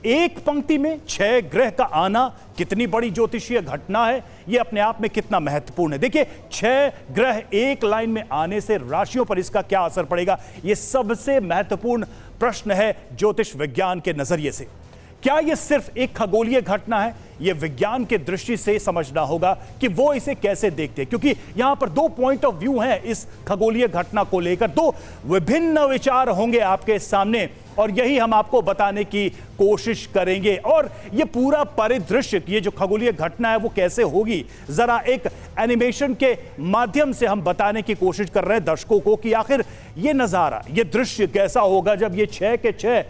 एक पंक्ति में 6 ग्रह का आना कितनी बड़ी ज्योतिषीय घटना है, यह अपने आप में कितना महत्वपूर्ण है। देखिए 6 ग्रह एक लाइन में आने से राशियों पर इसका क्या असर पड़ेगा, यह सबसे महत्वपूर्ण प्रश्न है ज्योतिष विज्ञान के नजरिए से। क्या यह सिर्फ एक खगोलीय घटना है, यह विज्ञान के दृष्टि से समझना होगा कि वो इसे कैसे देखते हैं, क्योंकि यहां पर 2 पॉइंट ऑफ व्यू हैं इस खगोलीय घटना को लेकर, 2 विभिन्न विचार होंगे आपके सामने और यही हम आपको बताने की कोशिश करेंगे। और यह पूरा परिदृश्य, ये जो खगोलीय घटना है वो कैसे होगी, जरा एक एनिमेशन के माध्यम से हम बताने की कोशिश कर रहे हैं दर्शकों को कि आखिर यह नजारा, यह दृश्य कैसा होगा जब ये 6 के 6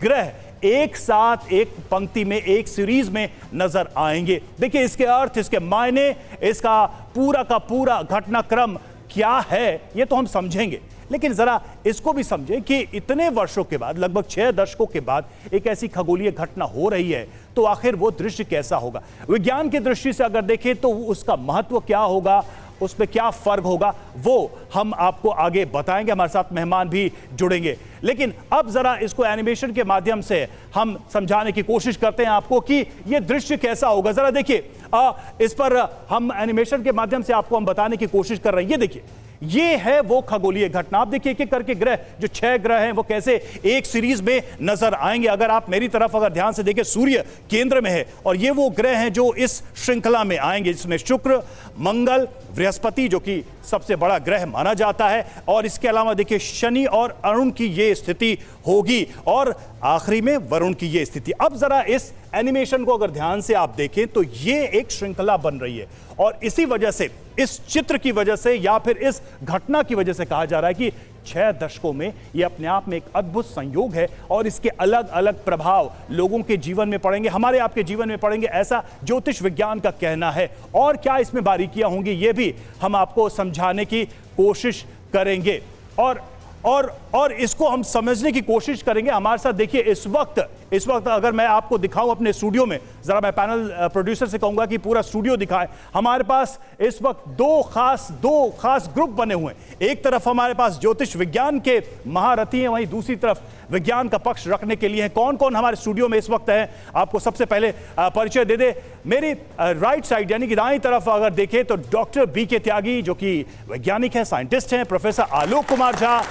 ग्रह एक साथ एक पंक्ति में, एक सीरीज में नजर आएंगे। देखिए इसके अर्थ, इसके मायने, इसका पूरा का पूरा घटनाक्रम क्या है, ये तो हम समझेंगे, लेकिन जरा इसको भी समझें कि इतने वर्षों के बाद, लगभग 6 दशकों के बाद एक ऐसी खगोलीय घटना हो रही है तो आखिर वो दृश्य कैसा होगा। विज्ञान की दृष्टि से अगर देखें तो उसका महत्व क्या होगा, उसमें क्या फर्क होगा, वो हम आपको आगे बताएंगे। हमारे साथ मेहमान भी जुड़ेंगे, लेकिन अब जरा इसको एनिमेशन के माध्यम से हम समझाने की कोशिश करते हैं आपको कि यह दृश्य कैसा होगा। जरा देखिए, इस पर हम एनिमेशन के माध्यम से आपको हम बताने की कोशिश कर रहे हैं। ये देखिए, ये है वो खगोलीय घटना। आप देखिए एक करके ग्रह, जो 6 ग्रह हैं वो कैसे एक सीरीज में नजर आएंगे। अगर आप मेरी तरफ अगर ध्यान से देखें, सूर्य केंद्र में है और ये वो ग्रह हैं जो इस श्रृंखला में आएंगे, जिसमें शुक्र, मंगल, बृहस्पति जो कि सबसे बड़ा ग्रह माना जाता है, और इसके अलावा देखिए शनि और अरुण की ये स्थिति होगी और आखिरी में वरुण की ये स्थिति। अब जरा इस एनिमेशन को अगर ध्यान से आप देखें तो ये एक श्रृंखला बन रही है और इसी वजह से, इस चित्र की वजह से या फिर इस घटना की वजह से कहा जा रहा है कि 6 दशकों में यह अपने आप में एक अद्भुत संयोग है और इसके अलग अलग प्रभाव लोगों के जीवन में पड़ेंगे, हमारे आपके जीवन में पड़ेंगे, ऐसा ज्योतिष विज्ञान का कहना है। और क्या इसमें बारीकियां होंगी ये भी हम आपको समझाने की कोशिश करेंगे और इसको हम समझने की कोशिश करेंगे। हमारे साथ देखिए इस वक्त अगर मैं आपको दिखाऊं अपने स्टूडियो में, जरा मैं पैनल प्रोड्यूसर से कहूंगा कि पूरा स्टूडियो दिखाएं। हमारे पास इस वक्त दो खास ग्रुप बने हुए हैं। एक तरफ हमारे पास ज्योतिष विज्ञान के महारथी हैं, वहीं दूसरी तरफ विज्ञान का पक्ष रखने के लिए हैं। कौन कौन हमारे स्टूडियो में इस वक्त है, आपको सबसे पहले परिचय दे दे। मेरी राइट साइड यानी कि दाईं तरफ अगर देखें तो डॉक्टर BK त्यागी जो कि वैज्ञानिक है, साइंटिस्ट हैं। प्रोफेसर आलोक कुमार झा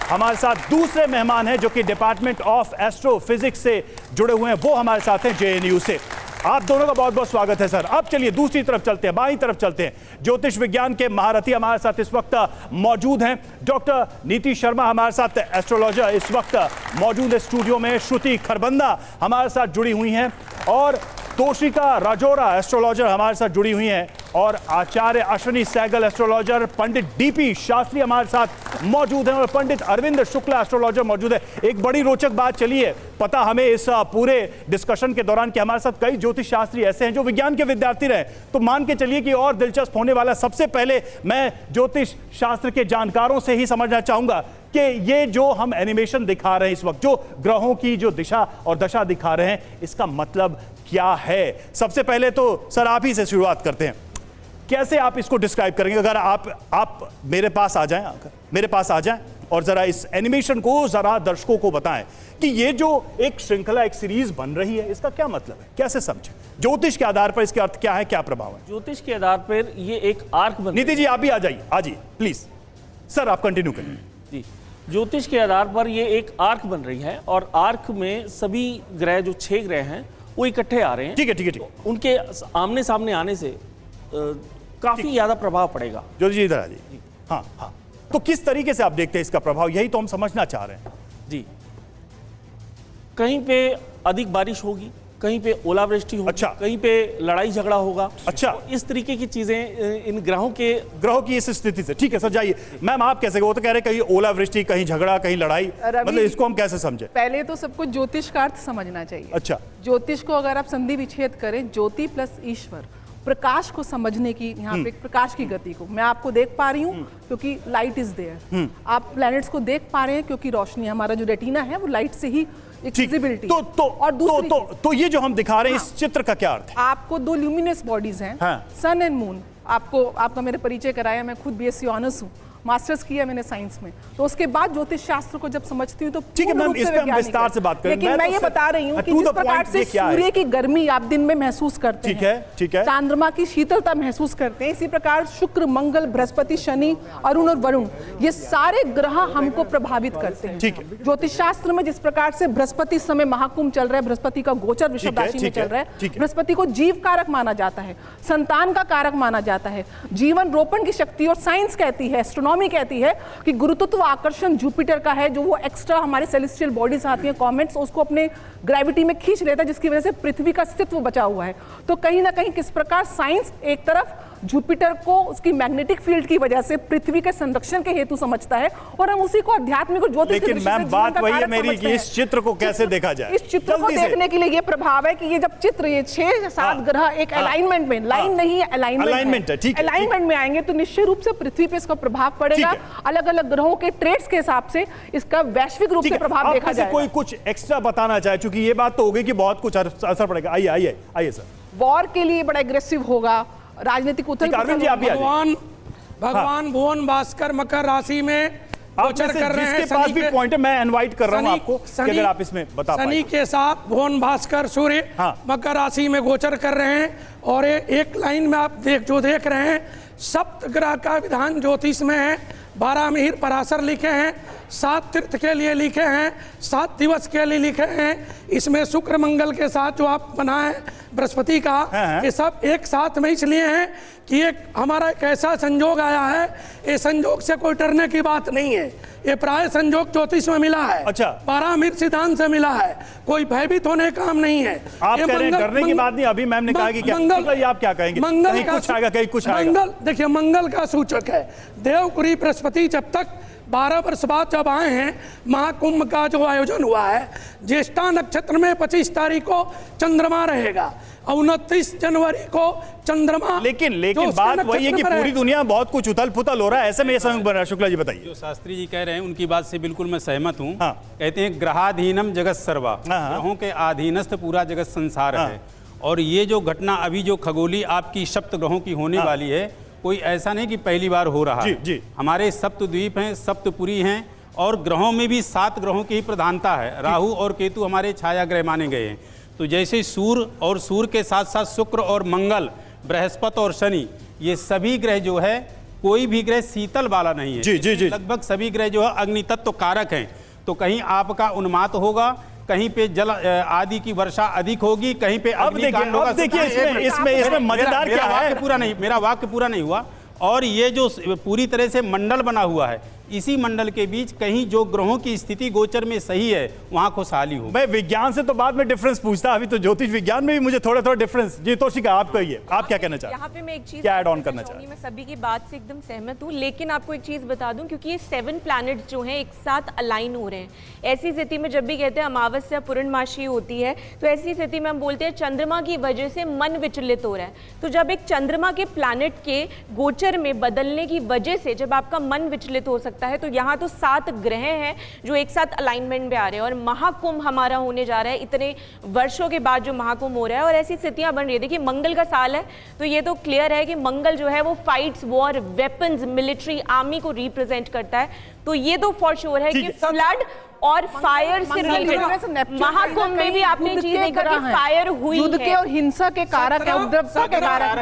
हमारे साथ दूसरे मेहमान हैं जो कि डिपार्टमेंट ऑफ एस्ट्रोफिजिक्स से जुड़े हुए हैं, वो हमारे साथ हैं JNU से। आप दोनों का बहुत बहुत स्वागत है सर। अब चलिए दूसरी तरफ चलते हैं, बाईं तरफ चलते हैं। ज्योतिष विज्ञान के महारथी हमारे साथ इस वक्त मौजूद हैं। डॉक्टर नीति शर्मा हमारे साथ एस्ट्रोलॉजर इस वक्त मौजूद है स्टूडियो में। श्रुति खरबंदा हमारे साथ जुड़ी हुई हैं और तोशिका राजोरा एस्ट्रोलॉजर हमारे साथ जुड़ी हुई हैं और आचार्य अश्विनी सहगल एस्ट्रोलॉजर, पंडित DP शास्त्री हमारे साथ मौजूद हैं और पंडित अरविंद शुक्ला एस्ट्रोलॉजर मौजूद है। एक बड़ी रोचक बात चली है पता हमें इस पूरे डिस्कशन के दौरान कि हमारे साथ कई ज्योतिष शास्त्री ऐसे हैं जो विज्ञान के विद्यार्थी रहे, तो मान के चलिए कि और दिलचस्प होने वाला। सबसे पहले मैं ज्योतिष शास्त्र के जानकारों से ही समझना चाहूंगा कि ये जो हम एनिमेशन दिखा रहे हैं इस वक्त, जो ग्रहों की जो दिशा और दशा दिखा रहे हैं, इसका मतलब क्या है। सबसे पहले तो सर आप ही से शुरुआत करते हैं, कैसे आप इसको डिस्क्राइब करेंगे। अगर आप मेरे पास आ जाएं और जरा इस एनिमेशन को जरा दर्शकों को बताएं कि ये जो एक श्रृंखला, एक सीरीज बन रही है, इसका क्या मतलब है, कैसे समझें। ज्योतिष के आधार पर इसके अर्थ क्या है, क्या प्रभाव है। ज्योतिष के आधार पर ये एक आर्क बन। नीति जी आप भी आ जाइए प्लीज। सर आप कंटिन्यू करें जी। ज्योतिष के आधार पर ये एक आर्क बन रही है और आर्क में सभी ग्रह, जो 6 ग्रह हैं, वो इकट्ठे आ रहे हैं। ठीक है। उनके आमने सामने आने से काफी ज्यादा प्रभाव पड़ेगा। ज्योतिष जी इधर आ जाइए। हाँ, तो किस तरीके से आप देखते हैं इसका प्रभाव, यही तो हम समझना चाह रहे हैं जी। कहीं पे अधिक बारिश होगी, कहीं पे ओलावृष्टि होगी, अच्छा। कहीं पे लड़ाई झगड़ा होगा। अच्छा, तो इस तरीके की चीजें इन ग्रहों की इस स्थिति से। ठीक है सर, जाइए। मैम आप कैसे, वो तो कह रहे कहीं ओलावृष्टि, कहीं झगड़ा, कहीं लड़ाई, मतलब इसको हम कैसे समझे। पहले तो सबको ज्योतिष का अर्थ समझना चाहिए। अच्छा, ज्योतिष को अगर आप संधि विच्छेद करें, ज्योति प्लस ईश्वर, प्रकाश को समझने की, यहाँ पे प्रकाश की गति को मैं आपको देख पा रही हूँ क्योंकि लाइट इज देयर। आप प्लैनेट्स को देख पा रहे हैं क्योंकि रोशनी, हमारा जो रेटिना है वो लाइट से ही विजिबिलिटी। तो ये जो हम दिखा रहे हैं इस चित्र का क्या अर्थ है। आपको 2 ल्यूमिनस बॉडीज हैं, सन एंड मून। आपका मेरे परिचय कराया, मैं खुद BSc ऑनर्स हूँ मास्टर्स किया मैंने साइंस में, तो उसके बाद ज्योतिष शास्त्र को जब समझती हूँ तो ठीक है पूर्ण मैम, रूप इस से पे हम वैज्ञानिक विस्तार है। से बात करेंगे। लेकिन मैं ये बता रही हूँ कि जिस प्रकार से सूर्य की गर्मी आप दिन में महसूस करते हैं, ठीक है, चंद्रमा की शीतलता महसूस करते हैं, इसी प्रकार शुक्र, मंगल, बृहस्पति, शनि, अरुण और वरुण, ये सारे ग्रह हमको प्रभावित करते हैं। ठीक है। ज्योतिष शास्त्र में जिस प्रकार से बृहस्पति इस समय महाकुंभ चल रहा है, बृहस्पति का गोचर वृषभ राशि में चल रहा है, बृहस्पति को जीव कारक माना जाता है, संतान का कारक माना जाता है, जीवन रोपण की शक्ति, और साइंस कहती है, एस्ट्रोनॉमी कहती है कि गुरुत्व आकर्षण जुपिटर का है, जो वो एक्स्ट्रा हमारे सेलेस्टियल बॉडीज आती हैं कॉमेट्स, उसको अपने ग्रेविटी में खींच लेता है, जिसकी वजह से पृथ्वी का अस्तित्व बचा हुआ है। तो कहीं ना कहीं किस प्रकार साइंस एक तरफ जुपिटर को उसकी मैग्नेटिक फील्ड की वजह से पृथ्वी के संरक्षण के हेतु समझता है, और हम उसी को आध्यात्मिक और ज्योतिष के लेकिन दृष्टि से मैम जीवन बात का वही है कारक मेरी समझते कि हैं। इस चित्र को कैसे देखा जाए, इस चित्र को देखने के लिए ये प्रभाव है कि ये जब चित्र ये 6-7 ग्रह एक अलाइनमेंट में, लाइन नहीं है, अलाइनमेंट है, ठीक है, अलाइनमेंट में आएंगे तो निश्चित रूप से पृथ्वी पे इसका प्रभाव पड़ेगा। अलग अलग ग्रहों के ट्रेड्स के हिसाब से इसका वैश्विक रूप से प्रभाव देखा जाएगा। कोई कुछ एक्स्ट्रा बताना चाहे, क्योंकि ये बात तो हो गई कि बहुत कुछ असर पड़ेगा। आइए सर। वॉर के लिए बड़ा एग्रेसिव होगा, राजनीतिक उथल अरविंद जी आप भी भगवान भुवन भास्कर मकर राशि में गोचर कर रहे हैं। जिसके पास भी पॉइंट है मैं इनवाइट कर रहा हूं आपको कि अगर आप इसमें बता पाएं। शनि के साथ भुवन भास्कर सूर्य मकर राशि में गोचर कर रहे हैं, और एक लाइन में आप देख रहे हैं, सप्त ग्रह का विधान ज्योतिष में है, 12 मिहिर पराशर लिखे हैं, 7 तीर्थ के लिए लिखे हैं, 7 दिवस के लिए लिखे हैं। इसमें शुक्र मंगल के साथ जो आप बनाए बृहस्पति का, ये सब एक साथ में इसलिए हैं कि एक हमारा एक ऐसा संजोग आया है, ये संजोग से कोई डरने की बात नहीं है, ये प्राय संजोग ज्योतिष में मिला है। अच्छा। 12 मिहिर सिद्धांत से मिला है, कोई भयभीत होने का काम नहीं है। आप कह रहे हैं डरने की बात नहीं, अभी मैम ने कहा कि क्या मंगल, आप क्या कहेंगे? मंगल कुछ आएगा, कहीं कुछ आएगा। मंगल देखिए मंगल का सूचक है। देवपुरी बृहस्पति जब तक 12 वर्ष बाद जब आए हैं, महाकुंभ का जो आयोजन हुआ है, ज्येष्ठा नक्षत्र में 25 तारीख को चंद्रमा रहेगा, 29 जनवरी को चंद्रमा। लेकिन बात वही है कि पूरी दुनिया में बहुत कुछ उथल पुथल हो रहा है, ऐसे में ऐसा बन रहा है। शुक्ला जी बताइए। जो शास्त्री जी कह रहे हैं उनकी बात से बिल्कुल मैं सहमत हूँ। कहते हैं ग्रहाधीनम जगत सर्वा, ग्रहों के अधीनस्थ पूरा जगत संसार है। और ये जो घटना अभी जो खगोली आपकी सप्त ग्रहों की होने वाली है, कोई ऐसा नहीं कि पहली बार हो रहा है। हमारे सप्तद्वीप हैं, सप्तपुरी हैं, और ग्रहों में भी 7 ग्रहों की प्रधानता है। राहु और केतु हमारे छाया ग्रह माने गए हैं। तो जैसे सूर्य और सूर्य के साथ साथ शुक्र और मंगल, बृहस्पति और शनि, ये सभी ग्रह जो है, कोई भी ग्रह शीतल वाला नहीं है। लगभग सभी ग्रह जो है अग्नि तत्व कारक हैं। तो कहीं आपका उन्माद होगा, कहीं पे जल आदि की वर्षा अधिक होगी, कहीं पे अग्निकांड होगा। देखिए इसमें मजेदार क्या है, मेरा वाक्य पूरा नहीं हुआ। और ये जो पूरी तरह से मंडल बना हुआ है, इसी मंडल के बीच कहीं जो ग्रहों की स्थिति गोचर में सही है, वहां खुशहाली हो। मैं विज्ञान से तो बाद में डिफरेंस पूछता, अभी तो ज्योतिष विज्ञान में भी मुझे थोड़ा डिफरेंस। जी तोशिका आप कहिए, आप क्या कहना चाहते हैं? यहाँ पे मैं एक चीज क्या ऐड ऑन करना चाहती हूँ? मैं सभी की बात से एकदम सहमत हूँ, लेकिन आपको एक चीज बता दूं, क्योंकि ये 7 प्लैनेट्स जो हैं एक साथ अलाइन हो रहे हैं। ऐसी स्थिति में जब भी कहते हैं अमावस्या पूर्णमासी होती है, तो ऐसी स्थिति में हम बोलते हैं चंद्रमा की वजह से मन विचलित हो रहा है। तो जब एक चंद्रमा के प्लैनेट के गोचर में बदलने की वजह से जब आपका मन विचलित हो सकता है, तो यहाँ तो 7 ग्रह हैं जो एक साथ अलाइनमेंट में आ रहे हैं, और महाकुंभ हमारा होने जा रहा है इतने वर्षों के बाद जो महाकुंभ हो रहा है, और ऐसी स्थितियां बन रही है। देखिए मंगल का साल है, तो ये तो क्लियर है कि मंगल जो है वो fights, war, weapons, military, army को रिप्रेजेंट करता है। तो ये तो फॉर श्योर है कि फ्लड और फायर से रिलेटेड महाकुंभ में भी आपने चीज देखा कि फायर हुई है, युद्ध के और हिंसा के कारक है, उपद्रव के कारक है।